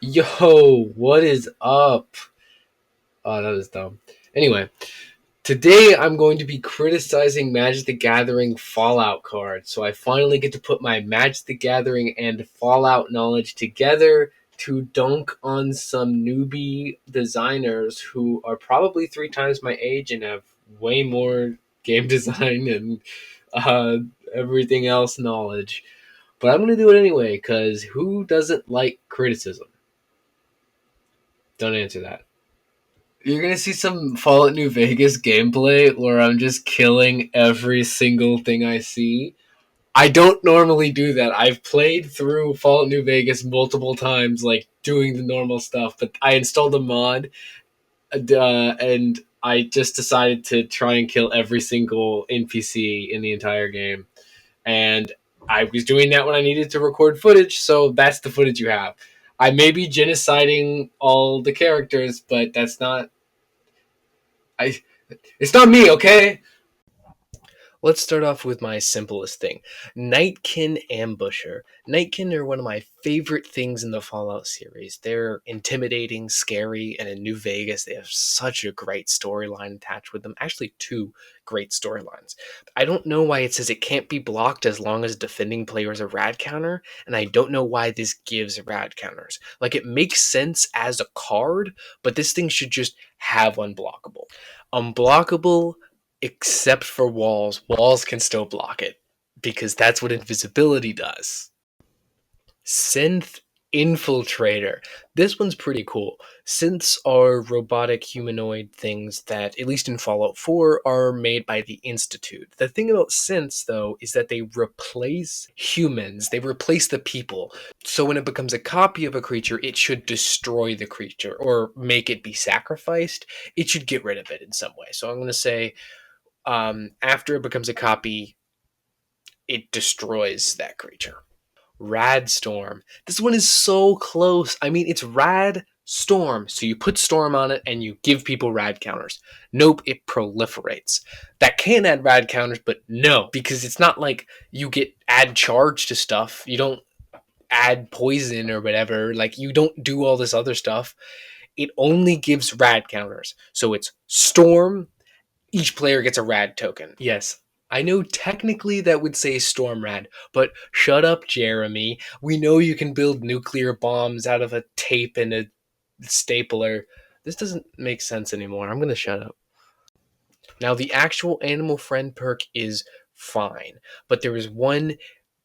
Yo, what is up? Oh, that was dumb. Anyway, today I'm going to be criticizing Magic the Gathering Fallout cards. So I finally get to put my Magic the Gathering and Fallout knowledge together to dunk on some newbie designers who are probably 3 times my age and have way more game design and uh, everything else knowledge. But I'm going to do it anyway because who doesn't like criticism? Don't answer that. You're gonna see some Fallout New Vegas gameplay where I'm just killing every single thing I see. I don't normally do that. I've played through Fallout New Vegas multiple times, like doing the normal stuff, but I installed a mod and I just decided to try and kill every single NPC in the entire game. And I was doing that when I needed to record footage, so that's the footage you have. I may be genociding all the characters, but that's not I. It's not me, okay? Let's start off with my simplest thing. Nightkin Ambusher. Nightkin are one of my favorite things in the Fallout series. They're intimidating, scary, and in New Vegas, they have such a great storyline attached with them. Actually, two great storylines. I don't know why it says it can't be blocked as long as defending players a rad counter, and I don't know why this gives rad counters. Like, it makes sense as a card, but this thing should just have unblockable. Unblockable except for walls. Walls can still block it because that's what invisibility does. Synth Infiltrator. This one's pretty cool. Synths are robotic humanoid things that, at least in Fallout 4, are made by the Institute. The thing about synths, though, is that they replace humans. They replace the people. So when it becomes a copy of a creature, it should destroy the creature or make it be sacrificed. It should get rid of it in some way. So I'm going to say after it becomes a copy, it destroys that creature. Rad Storm. This one is so close. I mean, it's Rad Storm. So you put Storm on it and you give people rad counters. Nope, it proliferates. That can add rad counters, but no, because it's not like you get add charge to stuff. You don't add poison or whatever. Like, you don't do all this other stuff. It only gives rad counters. So it's Storm. Each player gets a rad token. Yes, I know technically that would say Storm Rad, but shut up, Jeremy. We know you can build nuclear bombs out of a tape and a stapler. This doesn't make sense anymore. I'm going to shut up. Now, the actual Animal Friend perk is fine, but there is one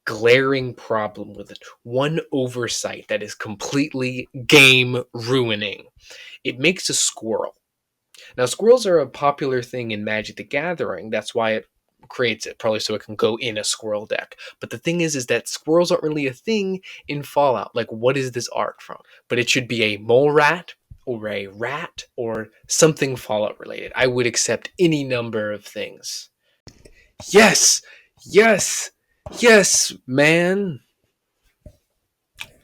glaring problem with it. One oversight that is completely game ruining. It makes a squirrel. Now, squirrels are a popular thing in Magic the Gathering. That's why it creates it, probably so it can go in a squirrel deck. But the thing is that squirrels aren't really a thing in Fallout. Like, what is this art from? But it should be a mole rat or a rat or something Fallout related. I would accept any number of things. Yes! Yes! Yes, man!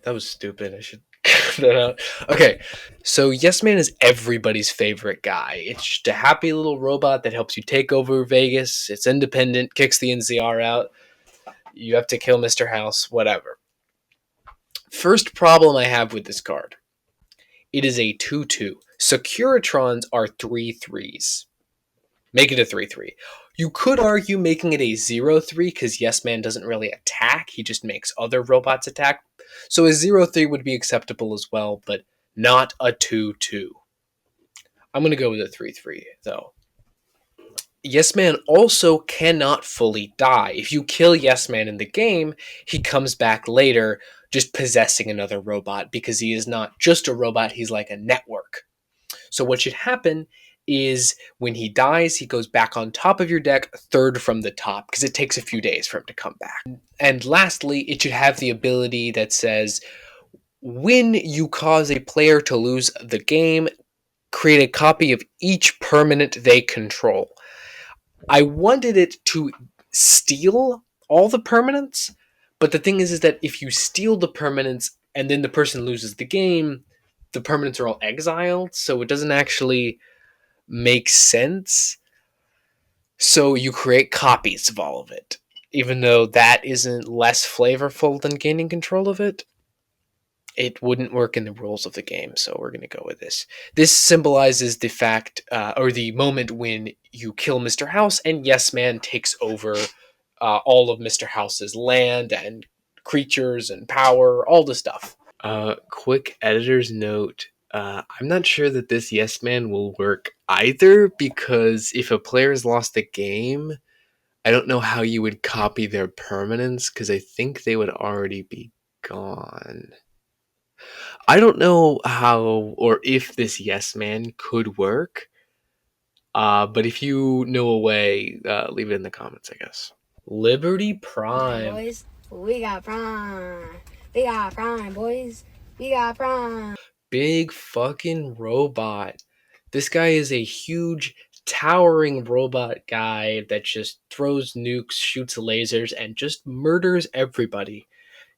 That was stupid. I should cut that out. Okay, so Yes Man is everybody's favorite guy. It's just a happy little robot that helps you take over Vegas. It's independent, kicks the NCR out. You have to kill Mr. House, whatever. First problem I have with this card. It is a 2/2. Securitrons are 3/3s. Make it a 3/3. You could argue making it a 0/3 because Yes Man doesn't really attack. He just makes other robots attack. So a 0/3 would be acceptable as well, but not a 2/2. I'm going to go with a 3/3, though. Yes Man also cannot fully die. If you kill Yes Man in the game, he comes back later just possessing another robot because he is not just a robot, he's like a network. So what should happen is when he dies, he goes back on top of your deck, third from the top, because it takes a few days for him to come back. And lastly, it should have the ability that says, when you cause a player to lose the game, create a copy of each permanent they control. I wanted it to steal all the permanents, but the thing is that if you steal the permanents and then the person loses the game, the permanents are all exiled, so it doesn't actually make sense. So you create copies of all of it, even though that isn't less flavorful than gaining control of it. It wouldn't work in the rules of the game, so we're going to go with this. This symbolizes the fact, or the moment when you kill Mr. House and Yes Man takes over all of Mr. House's land and creatures and power, all the stuff. Quick editor's note. I'm not sure that this Yes Man will work either, because if a player has lost the game, I don't know how you would copy their permanence, because I think they would already be gone. I don't know how or if this Yes Man could work, but if you know a way, leave it in the comments, I guess. Liberty Prime. Boys, we got Prime. We got Prime, boys. We got Prime. Big fucking robot. This guy is a huge, towering robot guy that just throws nukes, shoots lasers, and just murders everybody,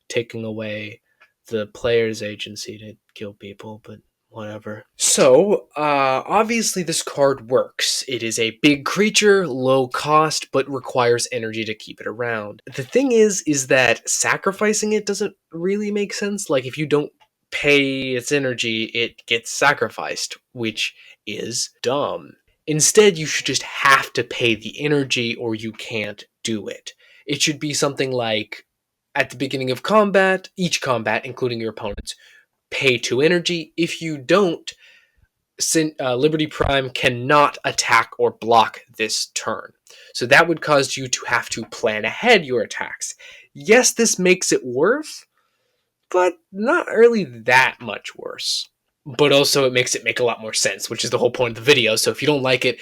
taking away the player's agency to kill people, but whatever. So, obviously this card works. It is a big creature, low cost, but requires energy to keep it around. The thing is that sacrificing it doesn't really make sense. Like, if you don't pay its energy, it gets sacrificed, which is dumb. Instead, you should just have to pay the energy or you can't do it. It should be something like, at the beginning of combat, each combat, including your opponents, pay 2 energy. If you don't, Liberty Prime cannot attack or block this turn. So that would cause you to have to plan ahead your attacks. Yes, this makes it worse, but not really that much worse. But also it makes it make a lot more sense, which is the whole point of the video. So if you don't like it,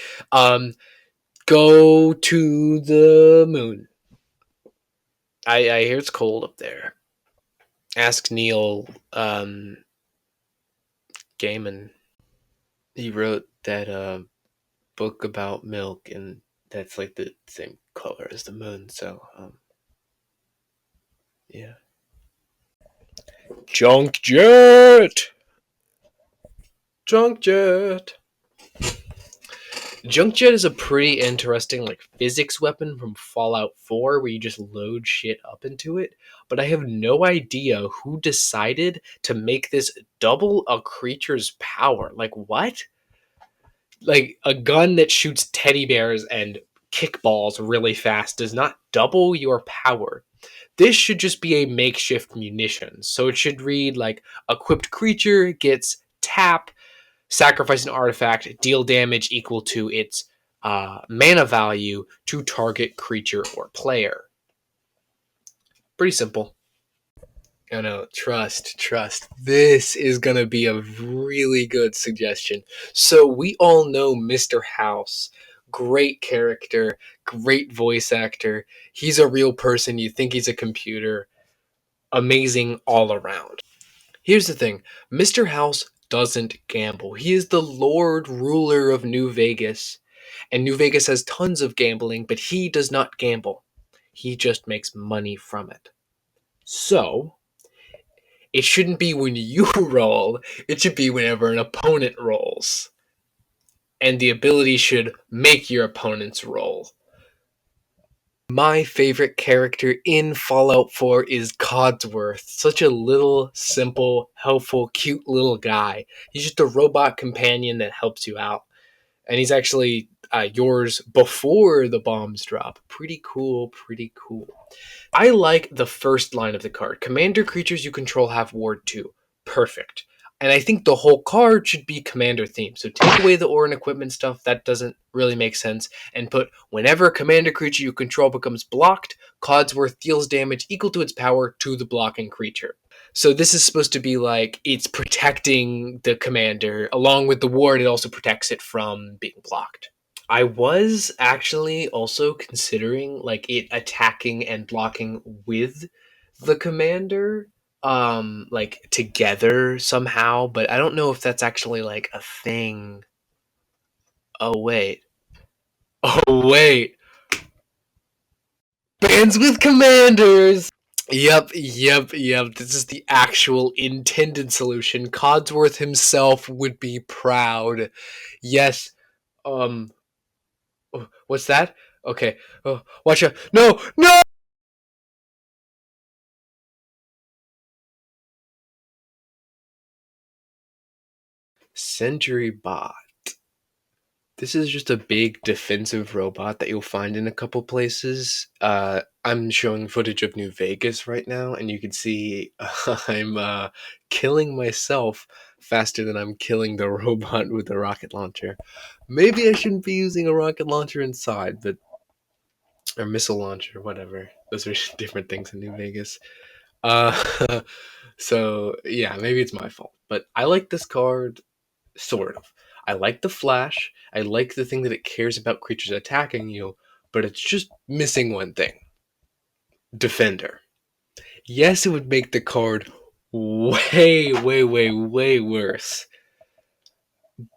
go to the moon. I hear it's cold up there. Ask Neil Gaiman. He wrote that book about milk, and that's like the same color as the moon. So yeah. Junk Jet. Junk Jet. Junk Jet is a pretty interesting like physics weapon from Fallout 4 where you just load shit up into it, but I have no idea who decided to make this double a creature's power. Like what? Like a gun that shoots teddy bears and kickballs really fast does not double your power. This should just be a makeshift munition. So it should read like equipped creature gets tap, sacrifice an artifact, deal damage equal to its mana value to target creature or player. Pretty simple. Oh no, trust. This is gonna be a really good suggestion. So we all know Mr. House. Great character, great voice actor. He's a real person. You think he's a computer. Amazing all around. Here's the thing. Mr. House doesn't gamble. He is the Lord Ruler of New Vegas. And New Vegas has tons of gambling, but he does not gamble. He just makes money from it. So, it shouldn't be when you roll, it should be whenever an opponent rolls. And the ability should make your opponents roll. My favorite character in Fallout 4 is Codsworth. Such a little, simple, helpful, cute little guy. He's just a robot companion that helps you out. And he's actually yours before the bombs drop. Pretty cool, pretty cool. I like the first line of the card. Commander creatures you control have Ward 2. Perfect. And I think the whole card should be commander themed. So take away the ore and equipment stuff. That doesn't really make sense. And put whenever a commander creature you control becomes blocked, Codsworth deals damage equal to its power to the blocking creature. So this is supposed to be like it's protecting the commander. Along with the ward, it also protects it from being blocked. I was actually also considering like it attacking and blocking with the commander like together somehow, but I don't know if that's actually like a thing. Oh wait. Oh wait. Bands with commanders. Yep. This is the actual intended solution. Codsworth himself would be proud. Yes. Um what's that? Okay. Oh, watch out. No! No! Sentry Bot. This is just a big defensive robot that you'll find in a couple places. I'm showing footage of New Vegas right now, and you can see I'm killing myself faster than I'm killing the robot with the rocket launcher. Maybe I shouldn't be using a rocket launcher inside, but or missile launcher, whatever. Those are different things in New Vegas. Uh, so yeah, maybe it's my fault, but I like this card sort of. I like the flash. I like the thing that it cares about creatures attacking you, but it's just missing one thing. Defender. Yes, it would make the card way, way, way, way worse.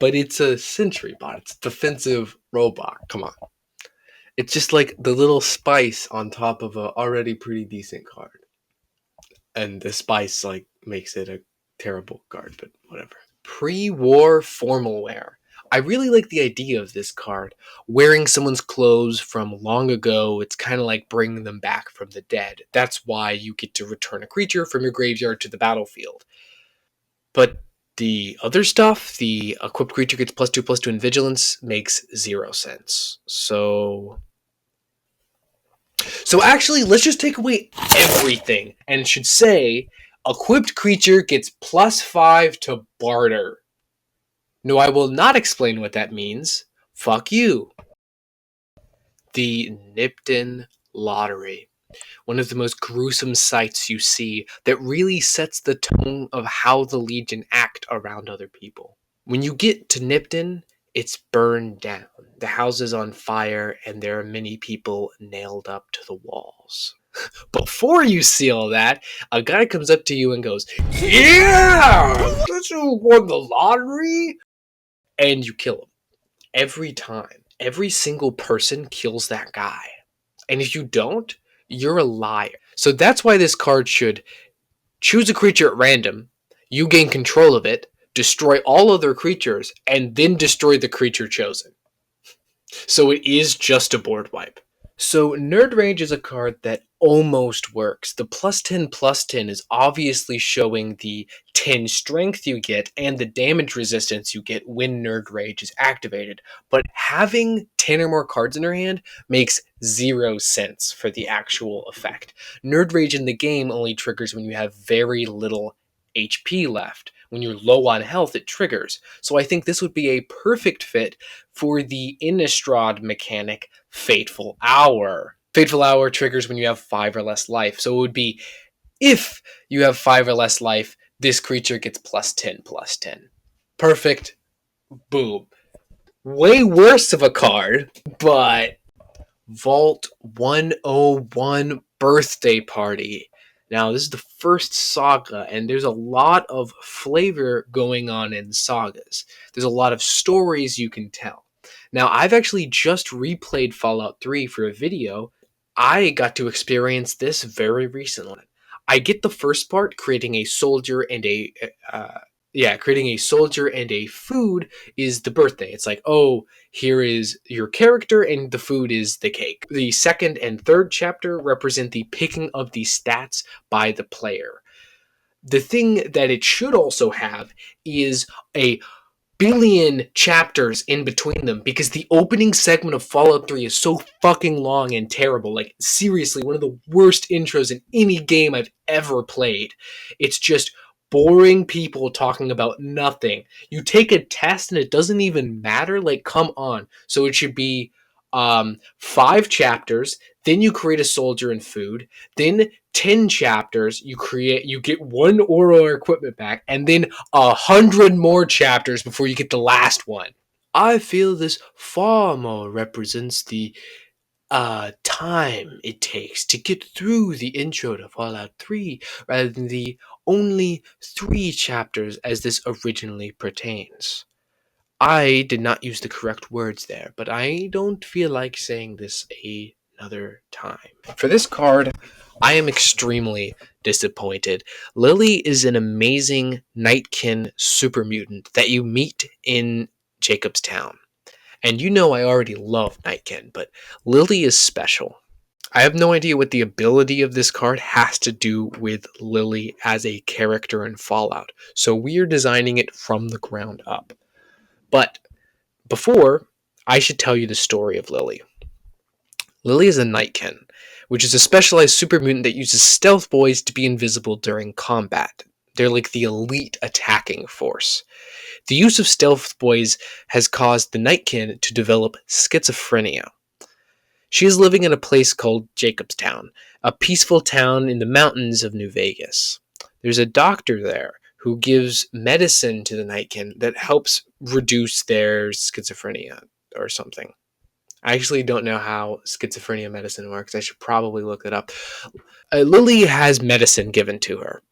But it's a sentry bot. It's a defensive robot. Come on. It's just like the little spice on top of a already pretty decent card. And the spice like makes it a terrible card, but whatever. Pre-war formal wear. I really like the idea of this card. Wearing someone's clothes from long ago, it's kind of like bringing them back from the dead. That's why you get to return a creature from your graveyard to the battlefield. But the other stuff, the equipped creature gets +2/+2 in vigilance, makes 0 sense. So actually, let's just take away everything, and it should say equipped creature gets +5 to barter. No, I will not explain what that means. Fuck you. The Nipton Lottery. One of the most gruesome sights you see that really sets the tone of how the Legion act around other people. When you get to Nipton, it's burned down. The house is on fire, and there are many people nailed up to the walls. Before you see all that, a guy comes up to you and goes, "Yeah! Did you won the lottery?" And you kill him. Every time. Every single person kills that guy. And if you don't, you're a liar. So that's why this card should choose a creature at random, you gain control of it, destroy all other creatures, and then destroy the creature chosen. So it is just a board wipe. So Nerd Rage is a card that almost works. The +10/+10 is obviously showing the 10 strength you get and the damage resistance you get when Nerd Rage is activated. But having 10 or more cards in your hand makes 0 sense for the actual effect. Nerd Rage in the game only triggers when you have very little HP left. When you're low on health, it triggers. So I think this would be a perfect fit for the Innistrad mechanic, Fateful Hour. Fateful Hour triggers when you have 5 or less life. So it would be, if you have 5 or less life, this creature gets +10/+10. Perfect. Boom. Way worse of a card, but Vault 101 Birthday Party. Now, this is the first saga, and there's a lot of flavor going on in sagas. There's a lot of stories you can tell. Now, I've actually just replayed Fallout 3 for a video. I got to experience this very recently. I get the first part, creating a soldier and creating a soldier and a food is the birthday. It's like, oh, here is your character and the food is the cake. The second and third chapter represent the picking of the stats by the player. The thing that it should also have is a billion chapters in between them, because the opening segment of Fallout 3 is so fucking long and terrible. Like, seriously, one of the worst intros in any game I've ever played. It's just boring people talking about nothing. You take a test and it doesn't even matter. Like, come on. So it should be 5 chapters, then you create a soldier and food, then 10 chapters, you get 1 aura or equipment back, and then 100 more chapters before you get the last one. I feel this far more represents the time it takes to get through the intro to Fallout 3 rather than the only 3 chapters as this originally pertains. I did not use the correct words there, but I don't feel like saying this another time. For this card, I am extremely disappointed. Lily is an amazing Nightkin super mutant that you meet in Jacobstown. And you know I already love Nightkin, but Lily is special. I have no idea what the ability of this card has to do with Lily as a character in Fallout, so we are designing it from the ground up. But before, I should tell you the story of Lily. Lily is a Nightkin, which is a specialized super mutant that uses stealth boys to be invisible during combat. They're like the elite attacking force. The use of stealth boys has caused the Nightkin to develop schizophrenia. She is living in a place called Jacobstown, a peaceful town in the mountains of New Vegas. There's a doctor there who gives medicine to the Nightkin that helps reduce their schizophrenia or something. I actually don't know how schizophrenia medicine works. I should probably look it up. Lily has medicine given to her,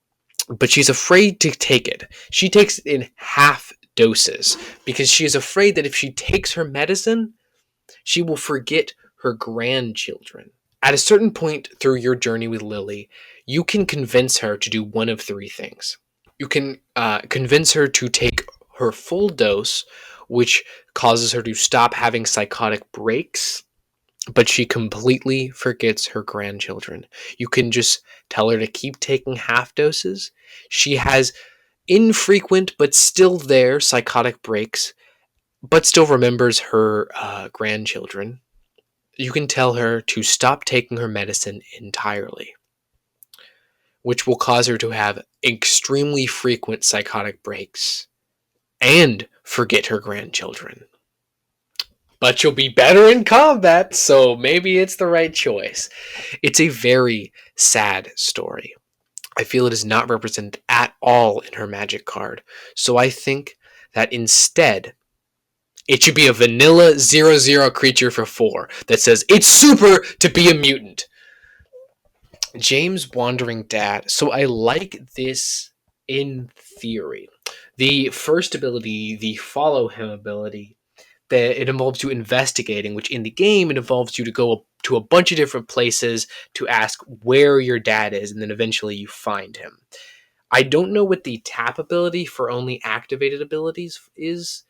but she's afraid to take it. She takes it in half doses because she is afraid that if she takes her medicine, she will forget her grandchildren. At a certain point through your journey with Lily, you can convince her to do one of three things. You can convince her to take her full dose, which causes her to stop having psychotic breaks, but she completely forgets her grandchildren. You can just tell her to keep taking half doses. She has infrequent but still there psychotic breaks, but still remembers her grandchildren. You can tell her to stop taking her medicine entirely, which will cause her to have extremely frequent psychotic breaks and forget her grandchildren. But you'll be better in combat, so maybe it's the right choice. It's a very sad story. I feel it is not represented at all in her magic card, so I think that instead it should be a vanilla 0/0 creature for 4 that says it's super to be a mutant. James Wandering Dad. So I like this in theory. The first ability, the follow him ability, that it involves you investigating, which in the game it involves you to go to a bunch of different places to ask where your dad is, and then eventually you find him. I don't know what the tap ability for only activated abilities is.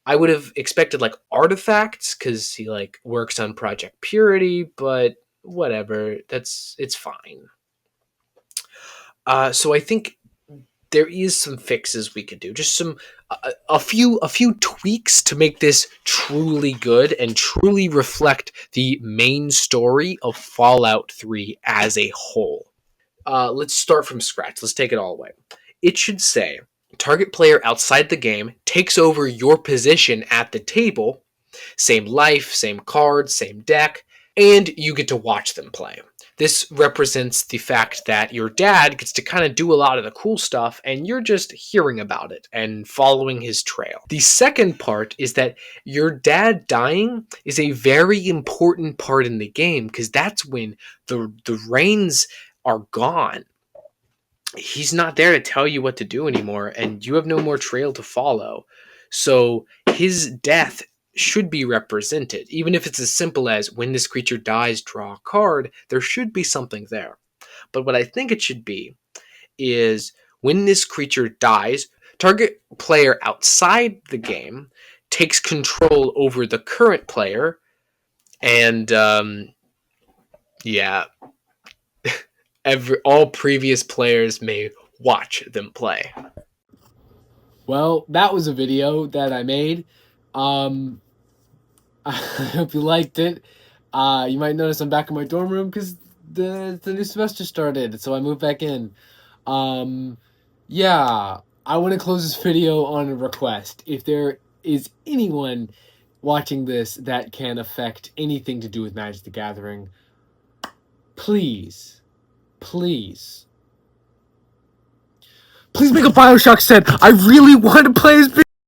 I would have expected like artifacts because he like works on Project Purity, but whatever. It's fine. So I think there is some fixes we could do. Just some a few tweaks to make this truly good and truly reflect the main story of Fallout 3 as a whole. Let's start from scratch. Let's take it all away. It should say target player outside the game takes over your position at the table, same life, same cards, same deck, and you get to watch them play. This represents the fact that your dad gets to kind of do a lot of the cool stuff and you're just hearing about it and following his trail. The second part is that your dad dying is a very important part in the game because that's when the reins are gone. He's not there to tell you what to do anymore and you have no more trail to follow. So his death should be represented. Even if it's as simple as when this creature dies, draw a card, there should be something there. But what I think it should be is when this creature dies, target player outside the game takes control over the current player, and yeah, all previous players may watch them play. Well, that was a video that I made. I hope you liked it. You might notice I'm back in my dorm room because the new semester started, so I moved back in. Yeah, I want to close this video on a request. If there is anyone watching this that can affect anything to do with Magic the Gathering, please, please, please make a Bioshock set. I really want to play as